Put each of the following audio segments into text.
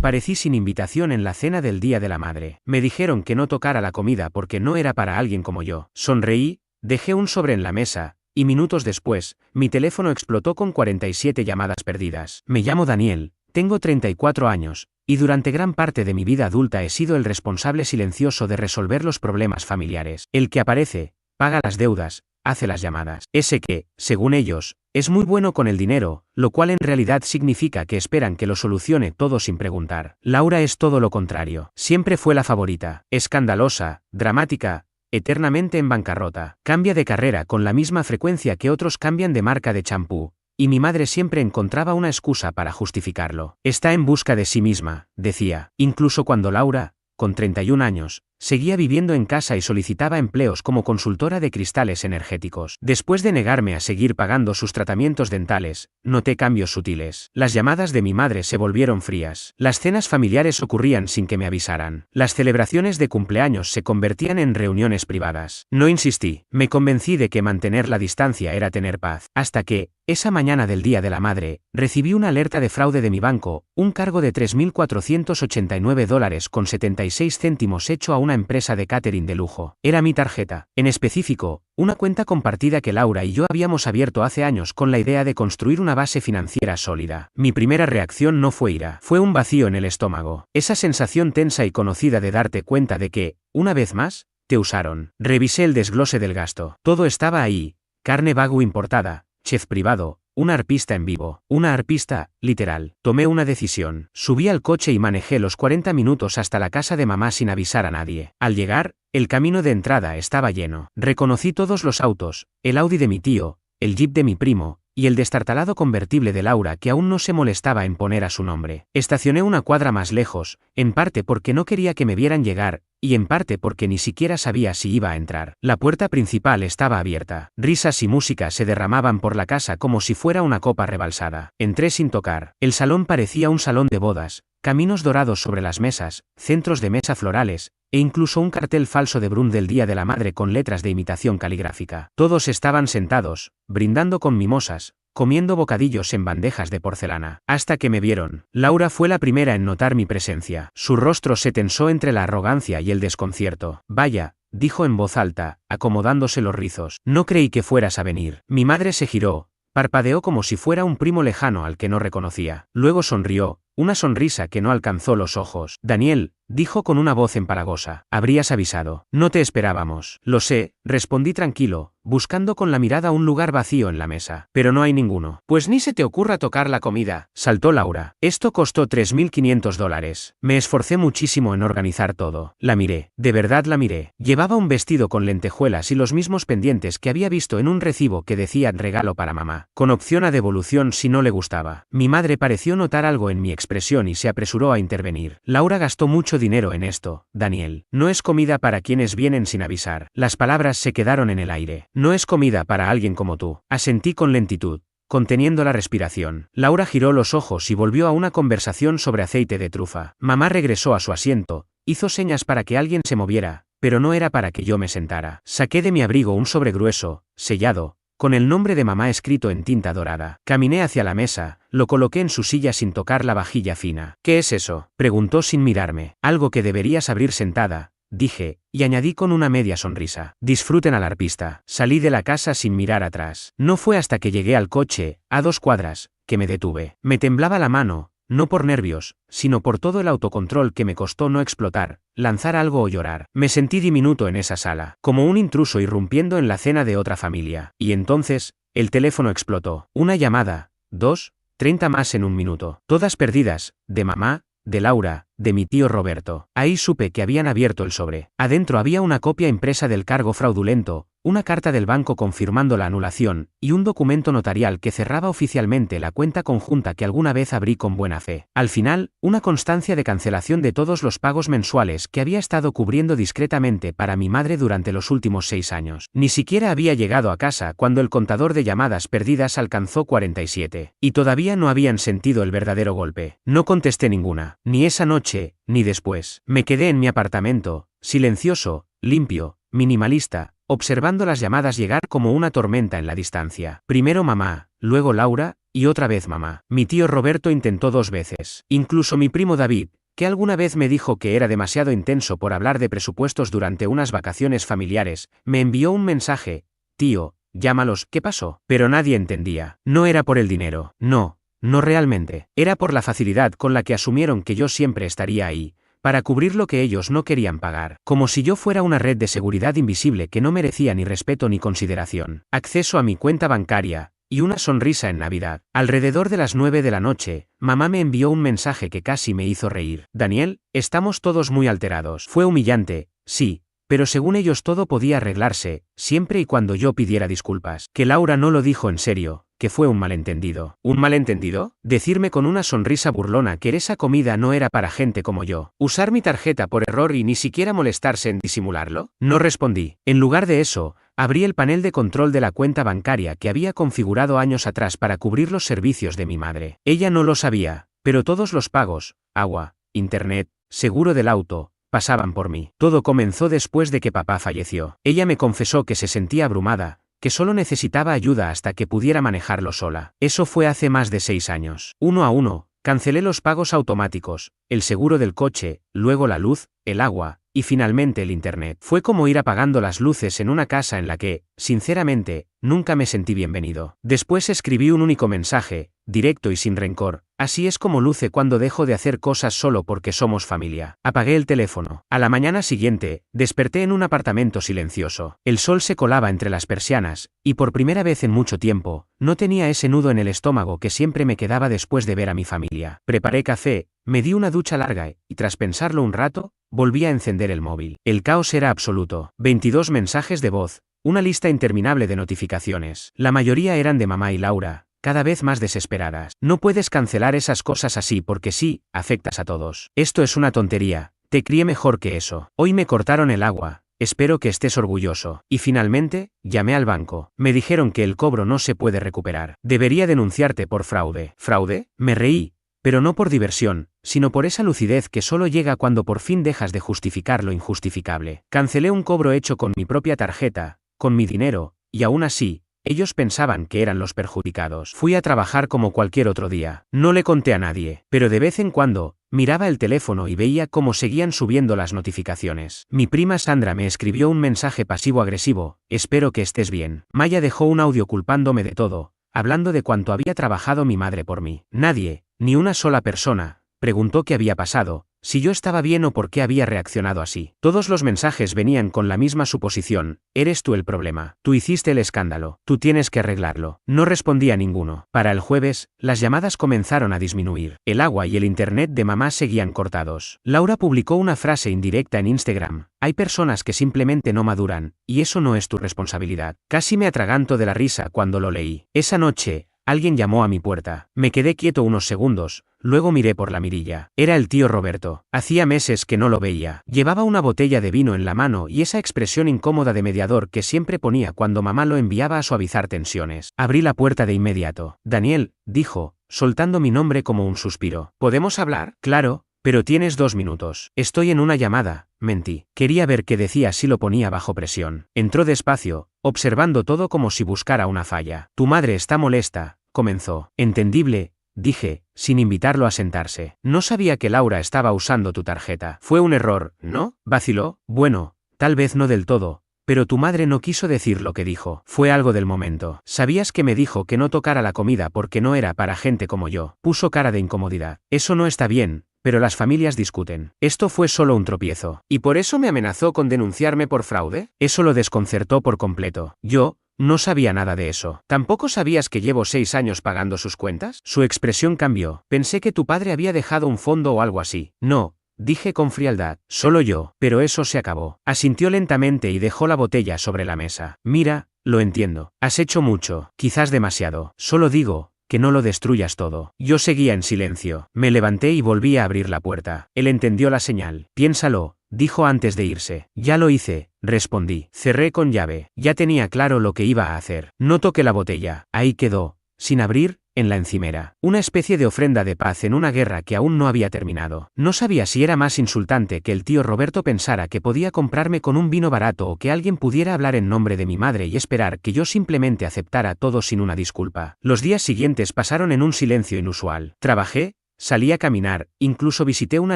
Aparecí sin invitación en la cena del Día de la Madre. Me dijeron que no tocara la comida porque no era para alguien como yo. Sonreí, dejé un sobre en la mesa, y minutos después, mi teléfono explotó con 47 llamadas perdidas. Me llamo Daniel, tengo 34 años, y durante gran parte de mi vida adulta he sido el responsable silencioso de resolver los problemas familiares. El que aparece, paga las deudas, hace las llamadas. Ese que, según ellos, es muy bueno con el dinero, lo cual en realidad significa que esperan que lo solucione todo sin preguntar. Laura es todo lo contrario. Siempre fue la favorita, escandalosa, dramática, eternamente en bancarrota. Cambia de carrera con la misma frecuencia que otros cambian de marca de champú, y mi madre siempre encontraba una excusa para justificarlo. Está en busca de sí misma, decía, incluso cuando Laura, con 31 años, seguía viviendo en casa y solicitaba empleos como consultora de cristales energéticos. Después de negarme a seguir pagando sus tratamientos dentales, noté cambios sutiles. Las llamadas de mi madre se volvieron frías. Las cenas familiares ocurrían sin que me avisaran. Las celebraciones de cumpleaños se convertían en reuniones privadas. No insistí. Me convencí de que mantener la distancia era tener paz. Hasta que, esa mañana del Día de la Madre, recibí una alerta de fraude de mi banco, un cargo de $3.489 con 76 céntimos hecho a una empresa de catering de lujo. Era mi tarjeta. En específico, una cuenta compartida que Laura y yo habíamos abierto hace años con la idea de construir una base financiera sólida. Mi primera reacción no fue ira, fue un vacío en el estómago. Esa sensación tensa y conocida de darte cuenta de que, una vez más, te usaron. Revisé el desglose del gasto. Todo estaba ahí. Carne Wagyu importada, chef privado, una arpista en vivo. Una arpista, literal. Tomé una decisión. Subí al coche y manejé los 40 minutos hasta la casa de mamá sin avisar a nadie. Al llegar, el camino de entrada estaba lleno. Reconocí todos los autos, el Audi de mi tío, el Jeep de mi primo, y el destartalado convertible de Laura que aún no se molestaba en poner a su nombre. Estacioné una cuadra más lejos, en parte porque no quería que me vieran llegar, y en parte porque ni siquiera sabía si iba a entrar. La puerta principal estaba abierta. Risas y música se derramaban por la casa como si fuera una copa rebalsada. Entré sin tocar. El salón parecía un salón de bodas, caminos dorados sobre las mesas, centros de mesa florales, e incluso un cartel falso de Brun del Día de la Madre con letras de imitación caligráfica. Todos estaban sentados, brindando con mimosas, comiendo bocadillos en bandejas de porcelana. Hasta que me vieron. Laura fue la primera en notar mi presencia. Su rostro se tensó entre la arrogancia y el desconcierto. Vaya, dijo en voz alta, acomodándose los rizos. No creí que fueras a venir. Mi madre se giró, parpadeó como si fuera un primo lejano al que no reconocía. Luego sonrió, una sonrisa que no alcanzó los ojos. Daniel, dijo con una voz empalagosa. Habrías avisado. No te esperábamos. Lo sé, respondí tranquilo, buscando con la mirada un lugar vacío en la mesa. Pero no hay ninguno. Pues ni se te ocurra tocar la comida, saltó Laura. Esto costó $3.500. Me esforcé muchísimo en organizar todo. La miré. De verdad la miré. Llevaba un vestido con lentejuelas y los mismos pendientes que había visto en un recibo que decía regalo para mamá, con opción a devolución si no le gustaba. Mi madre pareció notar algo en mi expresión y se apresuró a intervenir. Laura gastó mucho dinero en esto, Daniel. No es comida para quienes vienen sin avisar. Las palabras se quedaron en el aire. No es comida para alguien como tú. Asentí con lentitud, conteniendo la respiración. Laura giró los ojos y volvió a una conversación sobre aceite de trufa. Mamá regresó a su asiento, hizo señas para que alguien se moviera, pero no era para que yo me sentara. Saqué de mi abrigo un sobre grueso, sellado, con el nombre de mamá escrito en tinta dorada. Caminé hacia la mesa, lo coloqué en su silla sin tocar la vajilla fina. ¿Qué es eso?, preguntó sin mirarme. Algo que deberías abrir sentada, dije, y añadí con una media sonrisa. Disfruten al arpista. Salí de la casa sin mirar atrás. No fue hasta que llegué al coche, a 2 cuadras, que me detuve. Me temblaba la mano, no por nervios, sino por todo el autocontrol que me costó no explotar, lanzar algo o llorar. Me sentí diminuto en esa sala, como un intruso irrumpiendo en la cena de otra familia. Y entonces, el teléfono explotó. Una llamada, 2, 30 más en un minuto. Todas perdidas, de mamá, de Laura, de mi tío Roberto. Ahí supe que habían abierto el sobre. Adentro había una copia impresa del cargo fraudulento, una carta del banco confirmando la anulación, y un documento notarial que cerraba oficialmente la cuenta conjunta que alguna vez abrí con buena fe. Al final, una constancia de cancelación de todos los pagos mensuales que había estado cubriendo discretamente para mi madre durante los últimos 6 años. Ni siquiera había llegado a casa cuando el contador de llamadas perdidas alcanzó 47. Y todavía no habían sentido el verdadero golpe. No contesté ninguna, ni esa noche, ni después. Me quedé en mi apartamento, silencioso, limpio, minimalista, observando las llamadas llegar como una tormenta en la distancia. Primero mamá, luego Laura, y otra vez mamá. Mi tío Roberto intentó 2 veces. Incluso mi primo David, que alguna vez me dijo que era demasiado intenso por hablar de presupuestos durante unas vacaciones familiares, me envió un mensaje: tío, llámalos, ¿qué pasó? Pero nadie entendía. No era por el dinero. No, no realmente. Era por la facilidad con la que asumieron que yo siempre estaría ahí, para cubrir lo que ellos no querían pagar, como si yo fuera una red de seguridad invisible que no merecía ni respeto ni consideración. Acceso a mi cuenta bancaria, y una sonrisa en Navidad. Alrededor de las 9 de la noche, mamá me envió un mensaje que casi me hizo reír. Daniel, estamos todos muy alterados. Fue humillante, sí, pero según ellos todo podía arreglarse, siempre y cuando yo pidiera disculpas. Que Laura no lo dijo en serio, que fue un malentendido. ¿Un malentendido? Decirme con una sonrisa burlona que esa comida no era para gente como yo. Usar mi tarjeta por error y ni siquiera molestarse en disimularlo. No respondí. En lugar de eso, abrí el panel de control de la cuenta bancaria que había configurado años atrás para cubrir los servicios de mi madre. Ella no lo sabía, pero todos los pagos, agua, internet, seguro del auto, pasaban por mí. Todo comenzó después de que papá falleció. Ella me confesó que se sentía abrumada, que solo necesitaba ayuda hasta que pudiera manejarlo sola. Eso fue hace más de 6 años. Uno a uno, cancelé los pagos automáticos, el seguro del coche, luego la luz, el agua, y finalmente el internet. Fue como ir apagando las luces en una casa en la que, sinceramente, nunca me sentí bienvenido. Después escribí un único mensaje, directo y sin rencor: así es como luce cuando dejo de hacer cosas solo porque somos familia. Apagué el teléfono. A la mañana siguiente, desperté en un apartamento silencioso. El sol se colaba entre las persianas, y por primera vez en mucho tiempo, no tenía ese nudo en el estómago que siempre me quedaba después de ver a mi familia. Preparé café, me di una ducha larga y tras pensarlo un rato, volví a encender el móvil. El caos era absoluto. 22 mensajes de voz, una lista interminable de notificaciones. La mayoría eran de mamá y Laura, cada vez más desesperadas. No puedes cancelar esas cosas así porque sí, afectas a todos. Esto es una tontería, te crié mejor que eso. Hoy me cortaron el agua, espero que estés orgulloso. Y finalmente, llamé al banco. Me dijeron que el cobro no se puede recuperar. Debería denunciarte por fraude. ¿Fraude? Me reí. Pero no por diversión, sino por esa lucidez que solo llega cuando por fin dejas de justificar lo injustificable. Cancelé un cobro hecho con mi propia tarjeta, con mi dinero, y aún así, ellos pensaban que eran los perjudicados. Fui a trabajar como cualquier otro día. No le conté a nadie, pero de vez en cuando, miraba el teléfono y veía cómo seguían subiendo las notificaciones. Mi prima Sandra me escribió un mensaje pasivo-agresivo: espero que estés bien. Maya dejó un audio culpándome de todo, hablando de cuánto había trabajado mi madre por mí. Nadie, ni una sola persona, preguntó qué había pasado, si yo estaba bien o por qué había reaccionado así. Todos los mensajes venían con la misma suposición: eres tú el problema, tú hiciste el escándalo, tú tienes que arreglarlo. No respondí a ninguno. Para el jueves, las llamadas comenzaron a disminuir. El agua y el internet de mamá seguían cortados. Laura publicó una frase indirecta en Instagram: hay personas que simplemente no maduran, y eso no es tu responsabilidad. Casi me atraganto de la risa cuando lo leí. Esa noche, alguien llamó a mi puerta. Me quedé quieto unos segundos, luego miré por la mirilla. Era el tío Roberto. Hacía meses que no lo veía. Llevaba una botella de vino en la mano y esa expresión incómoda de mediador que siempre ponía cuando mamá lo enviaba a suavizar tensiones. Abrí la puerta de inmediato. Daniel, dijo, soltando mi nombre como un suspiro. ¿Podemos hablar? Claro, pero tienes 2 minutos. Estoy en una llamada, mentí. Quería ver qué decía si lo ponía bajo presión. Entró despacio, observando todo como si buscara una falla. Tu madre está molesta, comenzó. Entendible, dije, sin invitarlo a sentarse. No sabía que Laura estaba usando tu tarjeta. Fue un error, ¿no? Vaciló. Bueno, tal vez no del todo, pero tu madre no quiso decir lo que dijo. Fue algo del momento. ¿Sabías que me dijo que no tocara la comida porque no era para gente como yo? Puso cara de incomodidad. Eso no está bien, pero las familias discuten. Esto fue solo un tropiezo. ¿Y por eso me amenazó con denunciarme por fraude? Eso lo desconcertó por completo. Yo no sabía nada de eso. ¿Tampoco sabías que llevo 6 años pagando sus cuentas? Su expresión cambió. Pensé que tu padre había dejado un fondo o algo así. No, dije con frialdad. Solo yo. Pero eso se acabó. Asintió lentamente y dejó la botella sobre la mesa. Mira, lo entiendo. Has hecho mucho, quizás demasiado. Solo digo que no lo destruyas todo. Yo seguía en silencio. Me levanté y volví a abrir la puerta. Él entendió la señal. Piénsalo, dijo antes de irse. Ya lo hice, respondí. Cerré con llave. Ya tenía claro lo que iba a hacer. No toqué la botella. Ahí quedó, sin abrir, en la encimera. Una especie de ofrenda de paz en una guerra que aún no había terminado. No sabía si era más insultante que el tío Roberto pensara que podía comprarme con un vino barato o que alguien pudiera hablar en nombre de mi madre y esperar que yo simplemente aceptara todo sin una disculpa. Los días siguientes pasaron en un silencio inusual. Trabajé, salí a caminar, incluso visité una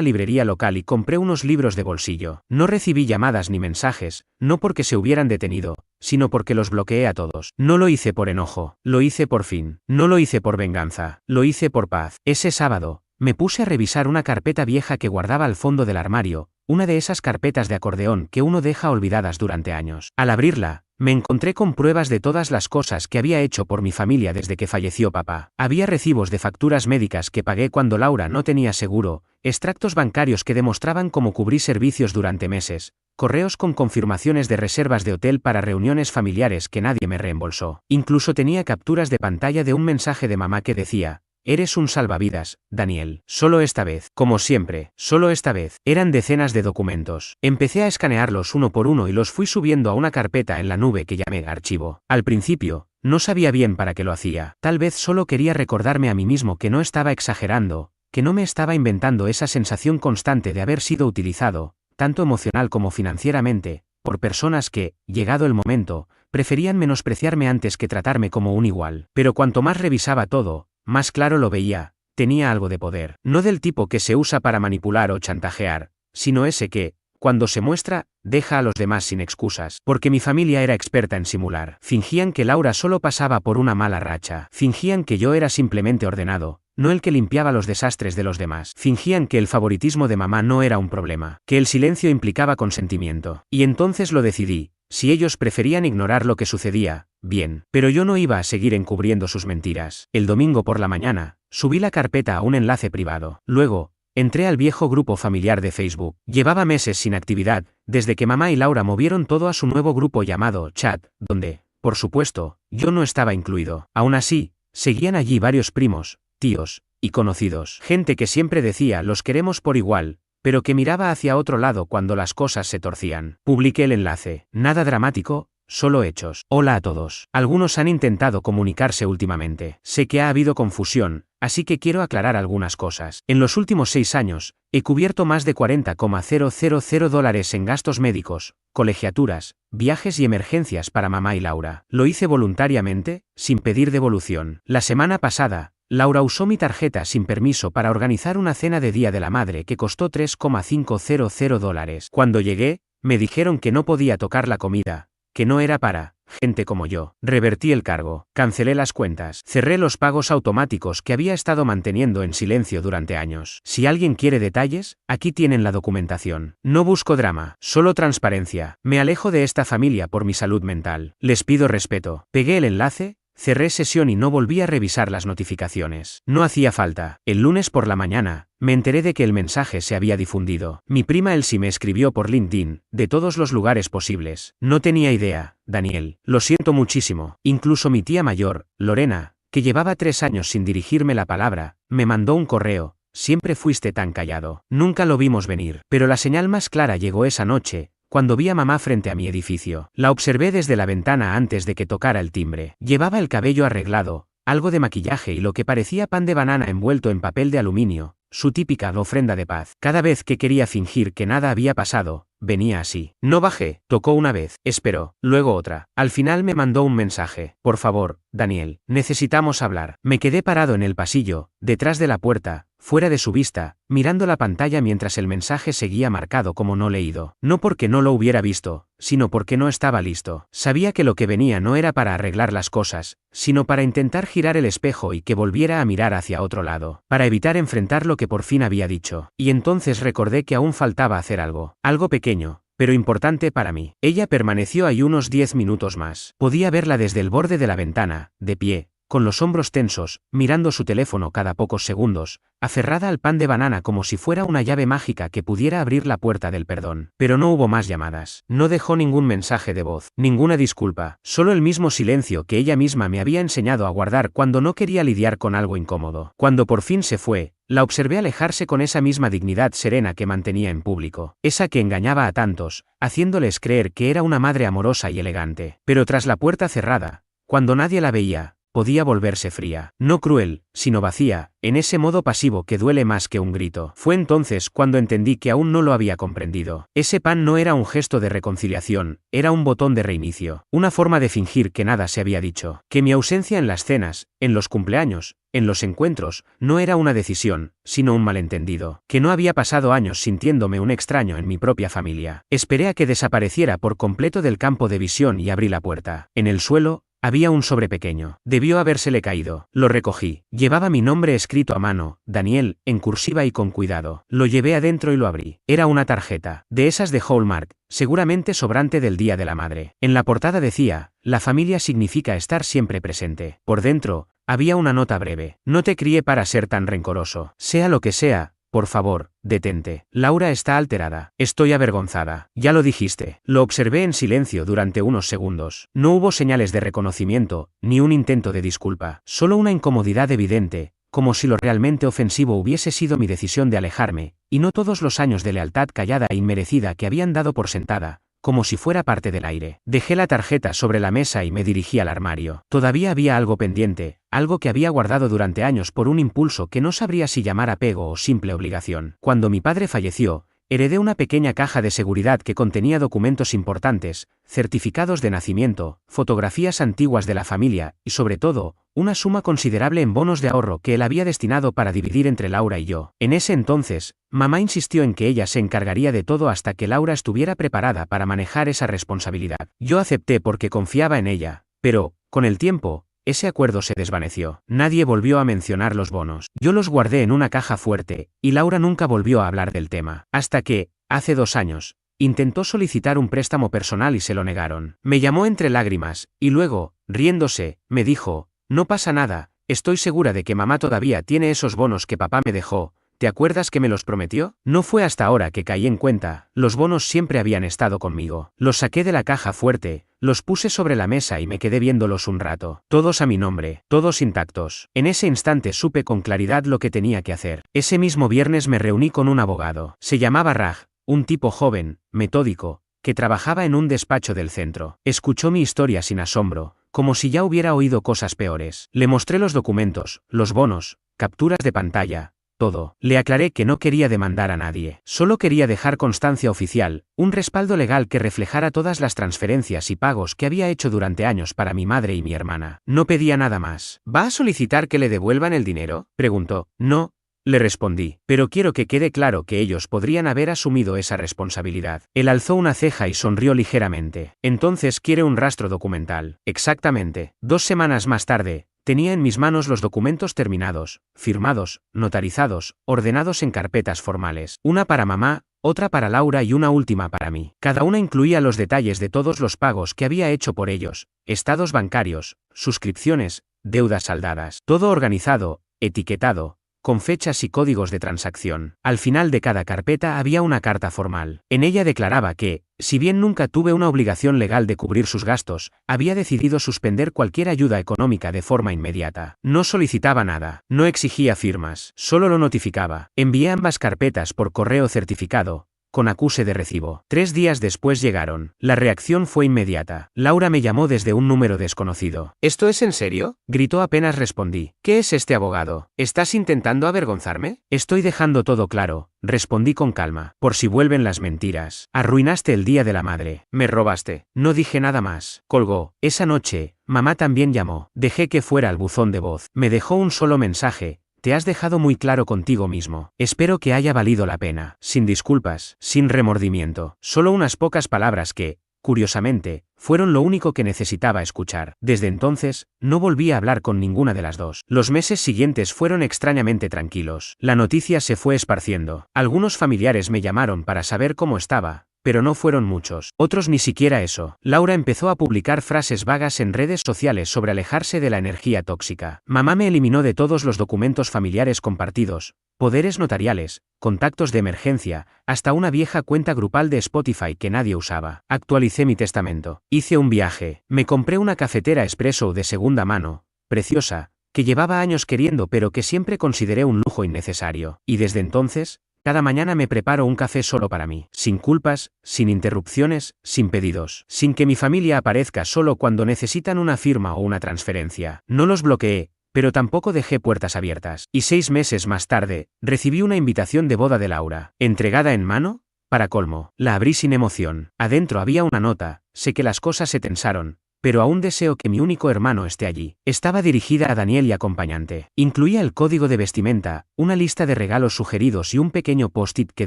librería local y compré unos libros de bolsillo. No recibí llamadas ni mensajes, no porque se hubieran detenido, sino porque los bloqueé a todos. No lo hice por enojo, lo hice por fin. No lo hice por venganza, lo hice por paz. Ese sábado, me puse a revisar una carpeta vieja que guardaba al fondo del armario, una de esas carpetas de acordeón que uno deja olvidadas durante años. Al abrirla, me encontré con pruebas de todas las cosas que había hecho por mi familia desde que falleció papá. Había recibos de facturas médicas que pagué cuando Laura no tenía seguro, extractos bancarios que demostraban cómo cubrí servicios durante meses, correos con confirmaciones de reservas de hotel para reuniones familiares que nadie me reembolsó. Incluso tenía capturas de pantalla de un mensaje de mamá que decía: «Eres un salvavidas, Daniel. Solo esta vez, como siempre, solo esta vez». Eran decenas de documentos. Empecé a escanearlos uno por uno y los fui subiendo a una carpeta en la nube que llamé archivo. Al principio, no sabía bien para qué lo hacía. Tal vez solo quería recordarme a mí mismo que no estaba exagerando, que no me estaba inventando esa sensación constante de haber sido utilizado, tanto emocional como financieramente, por personas que, llegado el momento, preferían menospreciarme antes que tratarme como un igual. Pero cuanto más revisaba todo, más claro lo veía: tenía algo de poder. No del tipo que se usa para manipular o chantajear, sino ese que, cuando se muestra, deja a los demás sin excusas. Porque mi familia era experta en simular. Fingían que Laura solo pasaba por una mala racha. Fingían que yo era simplemente ordenado, no el que limpiaba los desastres de los demás. Fingían que el favoritismo de mamá no era un problema, que el silencio implicaba consentimiento. Y entonces lo decidí. Si ellos preferían ignorar lo que sucedía, bien, pero yo no iba a seguir encubriendo sus mentiras. El domingo por la mañana, subí la carpeta a un enlace privado. Luego, entré al viejo grupo familiar de Facebook. Llevaba meses sin actividad, desde que mamá y Laura movieron todo a su nuevo grupo llamado Chat, donde, por supuesto, yo no estaba incluido. Aún así, seguían allí varios primos, tíos y conocidos. Gente que siempre decía «los queremos por igual», pero que miraba hacia otro lado cuando las cosas se torcían. Publiqué el enlace. Nada dramático, solo hechos. Hola a todos. Algunos han intentado comunicarse últimamente. Sé que ha habido confusión, así que quiero aclarar algunas cosas. En los últimos 6 años, he cubierto más de $40,000 en gastos médicos, colegiaturas, viajes y emergencias para mamá y Laura. Lo hice voluntariamente, sin pedir devolución. La semana pasada, Laura usó mi tarjeta sin permiso para organizar una cena de Día de la Madre que costó $3,500. Cuando llegué, me dijeron que no podía tocar la comida, que no era para gente como yo. Revertí el cargo, cancelé las cuentas, cerré los pagos automáticos que había estado manteniendo en silencio durante años. Si alguien quiere detalles, aquí tienen la documentación. No busco drama, solo transparencia. Me alejo de esta familia por mi salud mental. Les pido respeto. Pegué el enlace, cerré sesión y no volví a revisar las notificaciones. No hacía falta. El lunes por la mañana, me enteré de que el mensaje se había difundido. Mi prima Elsie me escribió por LinkedIn, de todos los lugares posibles. No tenía idea, Daniel. Lo siento muchísimo. Incluso mi tía mayor, Lorena, que llevaba 3 años sin dirigirme la palabra, me mandó un correo: «Siempre fuiste tan callado». Nunca lo vimos venir. Pero la señal más clara llegó esa noche, cuando vi a mamá frente a mi edificio. La observé desde la ventana antes de que tocara el timbre. Llevaba el cabello arreglado, algo de maquillaje y lo que parecía pan de banana envuelto en papel de aluminio, su típica ofrenda de paz. Cada vez que quería fingir que nada había pasado, venía así. No bajé, tocó una vez, esperó, luego otra. Al final me mandó un mensaje: «Por favor, Daniel, necesitamos hablar». Me quedé parado en el pasillo, detrás de la puerta, fuera de su vista, mirando la pantalla mientras el mensaje seguía marcado como no leído. No porque no lo hubiera visto, sino porque no estaba listo. Sabía que lo que venía no era para arreglar las cosas, sino para intentar girar el espejo y que volviera a mirar hacia otro lado, para evitar enfrentar lo que por fin había dicho. Y entonces recordé que aún faltaba hacer algo pequeño, pero importante para mí. Ella permaneció ahí unos 10 minutos más. Podía verla desde el borde de la ventana, de pie, con los hombros tensos, mirando su teléfono cada pocos segundos, aferrada al pan de banana como si fuera una llave mágica que pudiera abrir la puerta del perdón. Pero no hubo más llamadas. No dejó ningún mensaje de voz, ninguna disculpa, solo el mismo silencio que ella misma me había enseñado a guardar cuando no quería lidiar con algo incómodo. Cuando por fin se fue, la observé alejarse con esa misma dignidad serena que mantenía en público, esa que engañaba a tantos, haciéndoles creer que era una madre amorosa y elegante. Pero tras la puerta cerrada, cuando nadie la veía, podía volverse fría. No cruel, sino vacía, en ese modo pasivo que duele más que un grito. Fue entonces cuando entendí que aún no lo había comprendido. Ese pan no era un gesto de reconciliación, era un botón de reinicio. Una forma de fingir que nada se había dicho. Que mi ausencia en las cenas, en los cumpleaños, en los encuentros, no era una decisión, sino un malentendido. Que no había pasado años sintiéndome un extraño en mi propia familia. Esperé a que desapareciera por completo del campo de visión y abrí la puerta. En el suelo, había un sobre pequeño. Debió habérsele caído. Lo recogí. Llevaba mi nombre escrito a mano, Daniel, en cursiva y con cuidado. Lo llevé adentro y lo abrí. Era una tarjeta. De esas de Hallmark, seguramente sobrante del Día de la Madre. En la portada decía, la familia significa estar siempre presente. Por dentro, había una nota breve. No te crié para ser tan rencoroso. Sea lo que sea, por favor, detente. Laura está alterada. Estoy avergonzada. Ya lo dijiste. Lo observé en silencio durante unos segundos. No hubo señales de reconocimiento, ni un intento de disculpa. Solo una incomodidad evidente, como si lo realmente ofensivo hubiese sido mi decisión de alejarme, y no todos los años de lealtad callada e inmerecida que habían dado por sentada, como si fuera parte del aire. Dejé la tarjeta sobre la mesa y me dirigí al armario. Todavía había algo pendiente, algo que había guardado durante años por un impulso que no sabría si llamar apego o simple obligación. Cuando mi padre falleció, heredé una pequeña caja de seguridad que contenía documentos importantes, certificados de nacimiento, fotografías antiguas de la familia y, sobre todo, una suma considerable en bonos de ahorro que él había destinado para dividir entre Laura y yo. En ese entonces, mamá insistió en que ella se encargaría de todo hasta que Laura estuviera preparada para manejar esa responsabilidad. Yo acepté porque confiaba en ella, pero, con el tiempo, ese acuerdo se desvaneció. Nadie volvió a mencionar los bonos. Yo los guardé en una caja fuerte, y Laura nunca volvió a hablar del tema. Hasta que, hace 2 años, intentó solicitar un préstamo personal y se lo negaron. Me llamó entre lágrimas, y luego, riéndose, me dijo, no pasa nada, estoy segura de que mamá todavía tiene esos bonos que papá me dejó. ¿Te acuerdas que me los prometió? No fue hasta ahora que caí en cuenta, los bonos siempre habían estado conmigo. Los saqué de la caja fuerte, los puse sobre la mesa y me quedé viéndolos un rato. Todos a mi nombre, todos intactos. En ese instante supe con claridad lo que tenía que hacer. Ese mismo viernes me reuní con un abogado. Se llamaba Raj, un tipo joven, metódico, que trabajaba en un despacho del centro. Escuchó mi historia sin asombro, como si ya hubiera oído cosas peores. Le mostré los documentos, los bonos, capturas de pantalla, todo. Le aclaré que no quería demandar a nadie. Solo quería dejar constancia oficial, un respaldo legal que reflejara todas las transferencias y pagos que había hecho durante años para mi madre y mi hermana. No pedía nada más. ¿Va a solicitar que le devuelvan el dinero?, preguntó. No, le respondí, pero quiero que quede claro que ellos podrían haber asumido esa responsabilidad. Él alzó una ceja y sonrió ligeramente. Entonces quiere un rastro documental. Exactamente. 2 semanas más tarde, tenía en mis manos los documentos terminados, firmados, notarizados, ordenados en carpetas formales. Una para mamá, otra para Laura y una última para mí. Cada una incluía los detalles de todos los pagos que había hecho por ellos, estados bancarios, suscripciones, deudas saldadas. Todo organizado, etiquetado, con fechas y códigos de transacción. Al final de cada carpeta había una carta formal. En ella declaraba que, si bien nunca tuve una obligación legal de cubrir sus gastos, había decidido suspender cualquier ayuda económica de forma inmediata. No solicitaba nada, no exigía firmas, solo lo notificaba. Envié ambas carpetas por correo certificado, con acuse de recibo. 3 días después llegaron. La reacción fue inmediata. Laura me llamó desde un número desconocido. ¿Esto es en serio?, gritó apenas respondí. ¿Qué es este abogado? ¿Estás intentando avergonzarme? Estoy dejando todo claro, respondí con calma. Por si vuelven las mentiras. Arruinaste el Día de la Madre. Me robaste. No dije nada más. Colgó. Esa noche, mamá también llamó. Dejé que fuera al buzón de voz. Me dejó un solo mensaje. Te has dejado muy claro contigo mismo. Espero que haya valido la pena. Sin disculpas, sin remordimiento. Solo unas pocas palabras que, curiosamente, fueron lo único que necesitaba escuchar. Desde entonces, no volví a hablar con ninguna de las dos. Los meses siguientes fueron extrañamente tranquilos. La noticia se fue esparciendo. Algunos familiares me llamaron para saber cómo estaba, pero no fueron muchos. Otros ni siquiera eso. Laura empezó a publicar frases vagas en redes sociales sobre alejarse de la energía tóxica. Mamá me eliminó de todos los documentos familiares compartidos, poderes notariales, contactos de emergencia, hasta una vieja cuenta grupal de Spotify que nadie usaba. Actualicé mi testamento. Hice un viaje. Me compré una cafetera expreso de segunda mano, preciosa, que llevaba años queriendo pero que siempre consideré un lujo innecesario. Y desde entonces, Cada mañana me preparo un café solo para mí, sin culpas, sin interrupciones, sin pedidos, sin que mi familia aparezca solo cuando necesitan una firma o una transferencia. No los bloqueé, pero tampoco dejé puertas abiertas. Y 6 meses más tarde, recibí una invitación de boda de Laura. ¿Entregada en mano? Para colmo, la abrí sin emoción. Adentro había una nota. Sé que las cosas se tensaron, pero aún deseo que mi único hermano esté allí. Estaba dirigida a Daniel y acompañante. Incluía el código de vestimenta, una lista de regalos sugeridos y un pequeño post-it que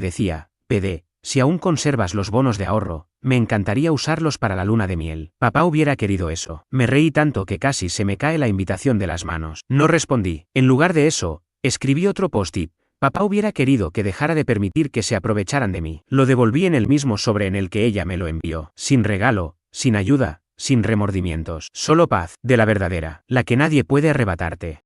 decía: PD, si aún conservas los bonos de ahorro, me encantaría usarlos para la luna de miel. Papá hubiera querido eso. Me reí tanto que casi se me cae la invitación de las manos. No respondí. En lugar de eso, escribí otro post-it. Papá hubiera querido que dejara de permitir que se aprovecharan de mí. Lo devolví en el mismo sobre en el que ella me lo envió. Sin regalo, sin ayuda, sin remordimientos. Solo paz, de la verdadera, la que nadie puede arrebatarte.